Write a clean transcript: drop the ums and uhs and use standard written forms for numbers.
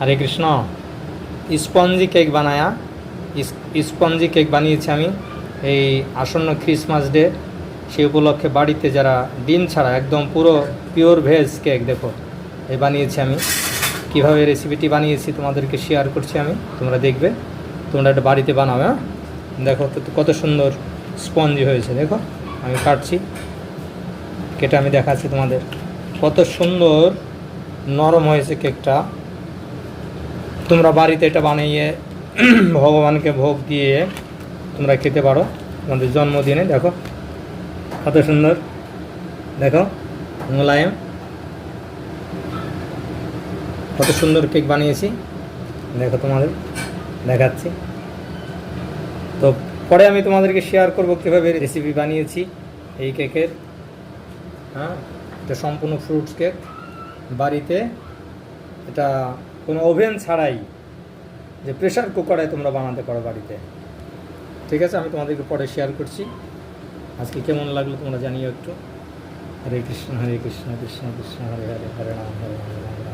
হরে Krishna. Spongy cake বানায়া spongy cake বানিয়েছি আমি এই আসন্ন ক্রিসমাস ডে, সেই উপলক্ষে বাড়িতে যারা ডিম ছাড়া একদম পুরো পিওর ভেজ কেক দেখো এই বানিয়েছি আমি। কীভাবে রেসিপিটি বানিয়েছি তোমাদেরকে শেয়ার করছি আমি, তোমরা দেখবে, তোমরা এটা বাড়িতে বানাবে। হ্যাঁ, দেখো তো কত সুন্দর স্পঞ্জি হয়েছে, দেখো আমি কাটছি, কেটে আমি দেখাচ্ছি তোমাদের কত সুন্দর নরম হয়েছে কেকটা। তোমরা বাড়িতে এটা বানিয়ে ভগবানকে ভোগ দিয়ে তোমরা খেতে পারো তোমাদের জন্মদিনে। দেখো কত সুন্দর, দেখো মোলায়েম, কত সুন্দর কেক বানিয়েছি, দেখো তোমাদের দেখাচ্ছি। তো পরে আমি তোমাদেরকে শেয়ার করব কীভাবে রেসিপি বানিয়েছি এই কেকের। হ্যাঁ, এটা সম্পূর্ণ ফ্রুটস কেক, বাড়িতে, এটা কোনো ওভেন ছাড়াই, যে প্রেশার কুকারে তোমরা বানাতে পারো বাড়িতে। ঠিক আছে, আমি তোমাদেরকে পরে শেয়ার করছি। আজকে কেমন লাগলো তোমরা জানিও একটু। হরে কৃষ্ণ কৃষ্ণ কৃষ্ণ হরে হরে, হরে রাম হরে রাম, রাম রাম।